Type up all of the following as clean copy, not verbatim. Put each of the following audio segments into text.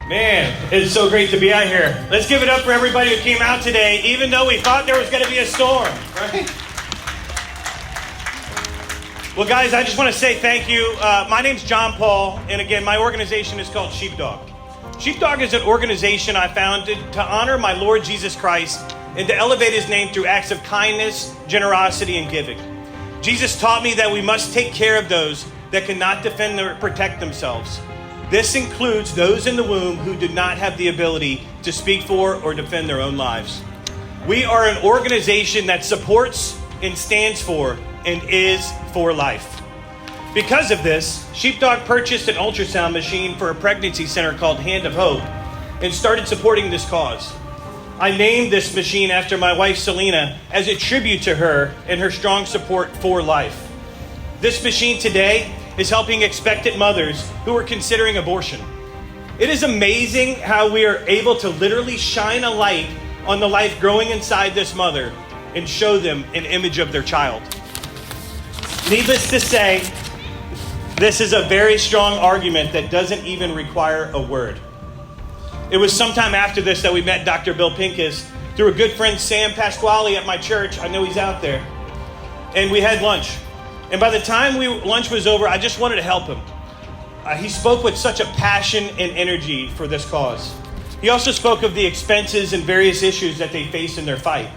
Man, it's so great to be out here. Let's give it up for everybody who came out today, even though we thought there was going to be a storm, right? Well, guys, I just want to say thank you. My name's John Paul, and again, my organization is called Sheepdog. Sheepdog is an organization I founded to honor my Lord Jesus Christ and to elevate his name through acts of kindness, generosity, and giving. Jesus taught me that we must take care of those that cannot defend or protect themselves. This includes those in the womb who do not have the ability to speak for or defend their own lives. We are an organization that supports and stands for and is for life. Because of this, Sheepdog purchased an ultrasound machine for a pregnancy center called Hand of Hope and started supporting this cause. I named this machine after my wife Selena as a tribute to her and her strong support for life. This machine today is helping expectant mothers who are considering abortion. It is amazing how we are able to literally shine a light on the life growing inside this mother and show them an image of their child. Needless to say, this is a very strong argument that doesn't even require a word. It was sometime after this that we met Dr. Bill Pincus through a good friend, Sam Pasquale, at my church. I know he's out there. And we had lunch. And by the time lunch was over, I just wanted to help him. He spoke with such a passion and energy for this cause. He also spoke of the expenses and various issues that they face in their fight.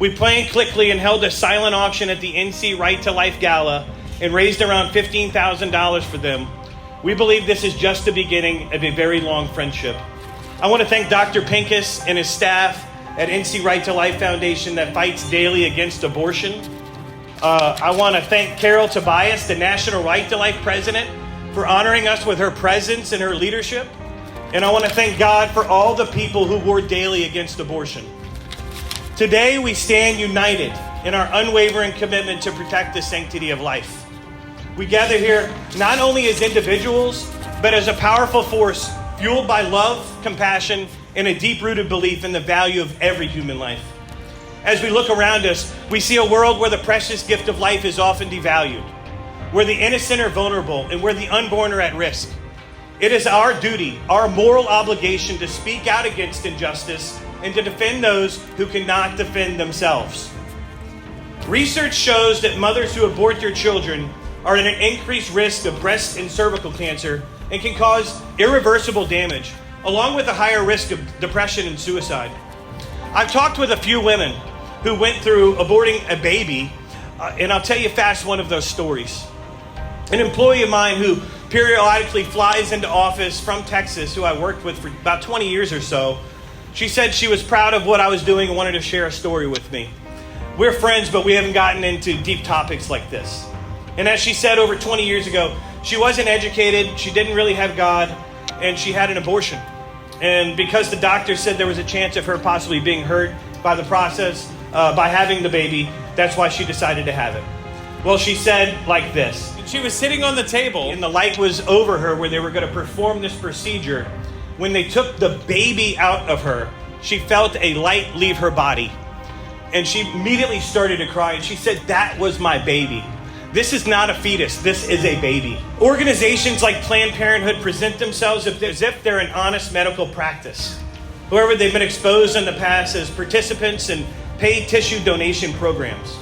We planned quickly and held a silent auction at the NC Right to Life Gala and raised around $15,000 for them. We believe this is just the beginning of a very long friendship. I want to thank Dr. Pincus and his staff at NC Right to Life Foundation that fights daily against abortion. I want to thank Carol Tobias, the National Right to Life President, for honoring us with her presence and her leadership. And I want to thank God for all the people who war daily against abortion. Today, we stand united in our unwavering commitment to protect the sanctity of life. We gather here not only as individuals, but as a powerful force fueled by love, compassion, and a deep-rooted belief in the value of every human life. As we look around us, we see a world where the precious gift of life is often devalued, where the innocent are vulnerable, and where the unborn are at risk. It is our duty, our moral obligation to speak out against injustice and to defend those who cannot defend themselves. Research shows that mothers who abort their children are at an increased risk of breast and cervical cancer and can cause irreversible damage, along with a higher risk of depression and suicide. I've talked with a few women who went through aborting a baby, and I'll tell you fast one of those stories. An employee of mine who periodically flies into office from Texas, who I worked with for about 20 years or so, she said she was proud of what I was doing and wanted to share a story with me. We're friends, but we haven't gotten into deep topics like this. And as she said, over 20 years ago, she wasn't educated, she didn't really have God, and she had an abortion. And because the doctor said there was a chance of her possibly being hurt by the process, by having the baby, that's why she decided to have it. Well, she said like this. She was sitting on the table and the light was over her where they were going to perform this procedure. When they took the baby out of her, she felt a light leave her body. And she immediately started to cry. And she said, "That was my baby. This is not a fetus. This is a baby." Organizations like Planned Parenthood present themselves as if they're an honest medical practice. However, they've been exposed in the past as participants in paid tissue donation programs.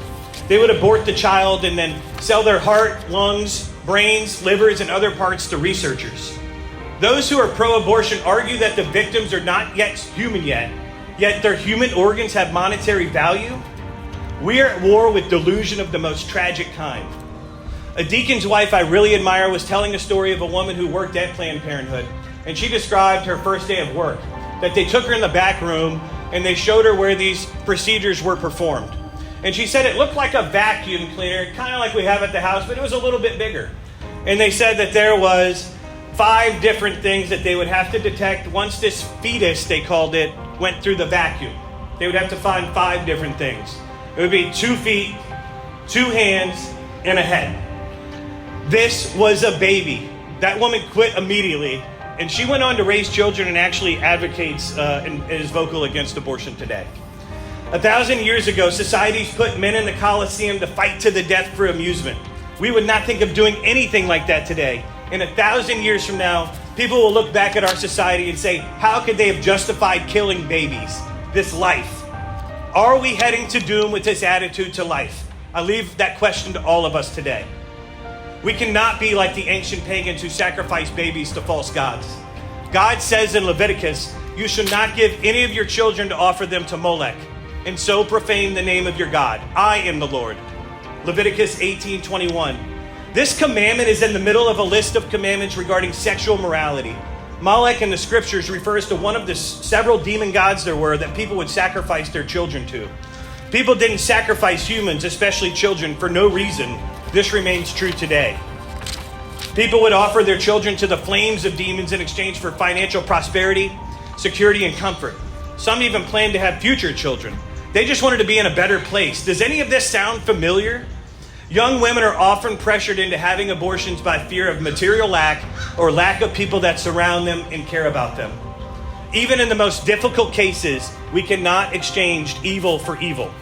They would abort the child and then sell their heart, lungs, brains, livers, and other parts to researchers. Those who are pro-abortion argue that the victims are not yet human yet their human organs have monetary value. We are at war with delusion of the most tragic kind. A deacon's wife I really admire was telling a story of a woman who worked at Planned Parenthood, and she described her first day of work, that they took her in the back room and they showed her where these procedures were performed. And she said it looked like a vacuum cleaner, kind of like we have at the house, but it was a little bit bigger. And they said that there was 5 different things that they would have to detect once this fetus, they called it, went through the vacuum. They would have to find 5 different things. It would be 2 feet, 2 hands, and a head. This was a baby. That woman quit immediately, and she went on to raise children and actually advocates and is vocal against abortion today. 1,000 years ago, societies put men in the Colosseum to fight to the death for amusement. We would not think of doing anything like that today. And 1,000 years from now, People will look back at our society and say, how could they have justified killing babies, this life? Are we heading to doom with this attitude to life? I leave that question to all of us today. We cannot be like the ancient pagans who sacrificed babies to false gods. God says in Leviticus, you should not give any of your children to offer them to Molech, and so profane the name of your God. I am the Lord. Leviticus 18:21. This commandment is in the middle of a list of commandments regarding sexual morality. Molech in the scriptures refers to one of the several demon gods there were that people would sacrifice their children to. People didn't sacrifice humans, especially children, for no reason. This remains true today. People would offer their children to the flames of demons in exchange for financial prosperity, security, and comfort. Some even planned to have future children. They just wanted to be in a better place. Does any of this sound familiar? Young women are often pressured into having abortions by fear of material lack or lack of people that surround them and care about them. Even in the most difficult cases, we cannot exchange evil for evil.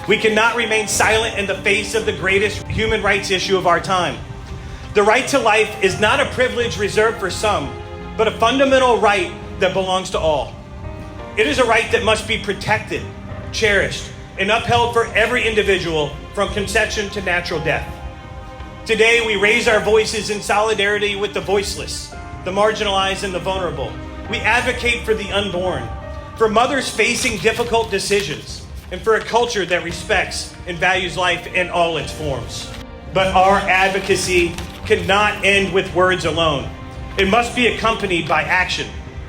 We cannot remain silent in the face of the greatest human rights issue of our time. The right to life is not a privilege reserved for some, but a fundamental right that belongs to all. It is a right that must be protected, cherished, and upheld for every individual from conception to natural death. Today, we raise our voices in solidarity with the voiceless, the marginalized, and the vulnerable. We advocate for the unborn, for mothers facing difficult decisions, and for a culture that respects and values life in all its forms. But our advocacy cannot end with words alone. It must be accompanied by action.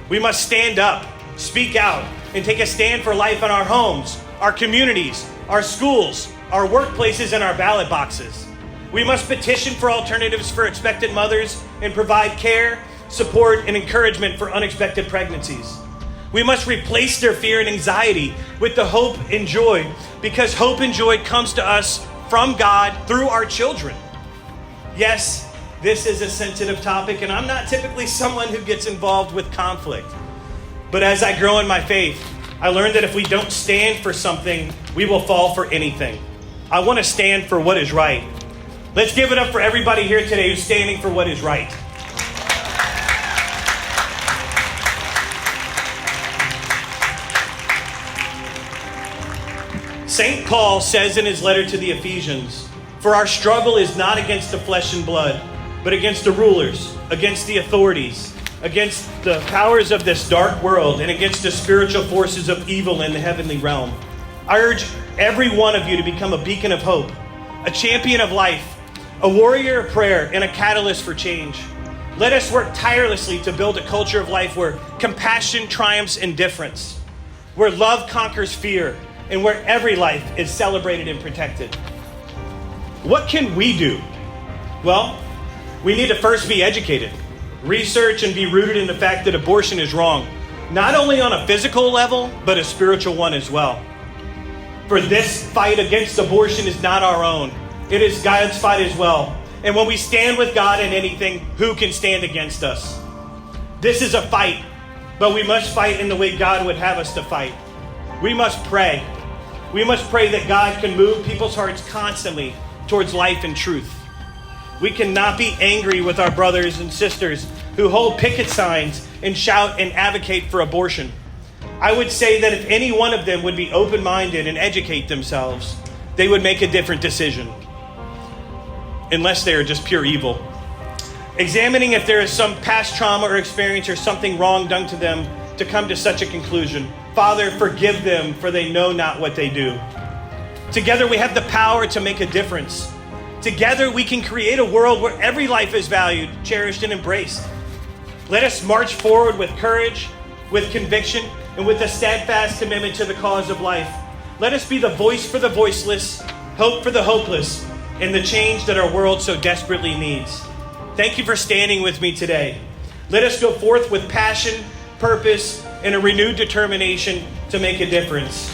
We must stand up, speak out, and take a stand for life in our homes, our communities, our schools, our workplaces, and our ballot boxes. We must petition for alternatives for expectant mothers and provide care, support, and encouragement for unexpected pregnancies. We must replace their fear and anxiety with the hope and joy, because hope and joy comes to us from God through our children. Yes, this is a sensitive topic, and I'm not typically someone who gets involved with conflict. But as I grow in my faith, I learned that if we don't stand for something, we will fall for anything. I want to stand for what is right. Let's give it up for everybody here today who's standing for what is right. St. Paul says in his letter to the Ephesians, "For our struggle is not against the flesh and blood, but against the rulers, against the authorities, against the powers of this dark world, and against the spiritual forces of evil in the heavenly realm." I urge every one of you to become a beacon of hope, a champion of life, a warrior of prayer, and a catalyst for change. Let us work tirelessly to build a culture of life where compassion triumphs indifference, where love conquers fear, and where every life is celebrated and protected. What can we do? Well, we need to first be educated, research, and be rooted in the fact that abortion is wrong, not only on a physical level, but a spiritual one as well. For this fight against abortion is not our own. It is God's fight as well. And when we stand with God in anything, who can stand against us? This is a fight, but we must fight in the way God would have us to fight. We must pray. We must pray that God can move people's hearts constantly towards life and truth. We cannot be angry with our brothers and sisters who hold picket signs and shout and advocate for abortion. I would say that if any one of them would be open-minded and educate themselves, they would make a different decision, unless they are just pure evil. Examining if there is some past trauma or experience or something wrong done to them to come to such a conclusion. Father, forgive them, for they know not what they do. Together we have the power to make a difference. Together we can create a world where every life is valued, cherished, and embraced. Let us march forward with courage, with conviction, and with a steadfast commitment to the cause of life. Let us be the voice for the voiceless, hope for the hopeless, and the change that our world so desperately needs. Thank you for standing with me today. Let us go forth with passion, purpose, and a renewed determination to make a difference.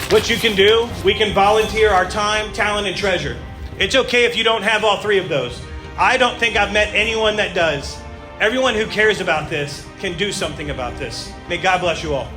What you can do, we can volunteer our time, talent, and treasure. It's okay if you don't have all three of those. I don't think I've met anyone that does. Everyone who cares about this can do something about this. May God bless you all.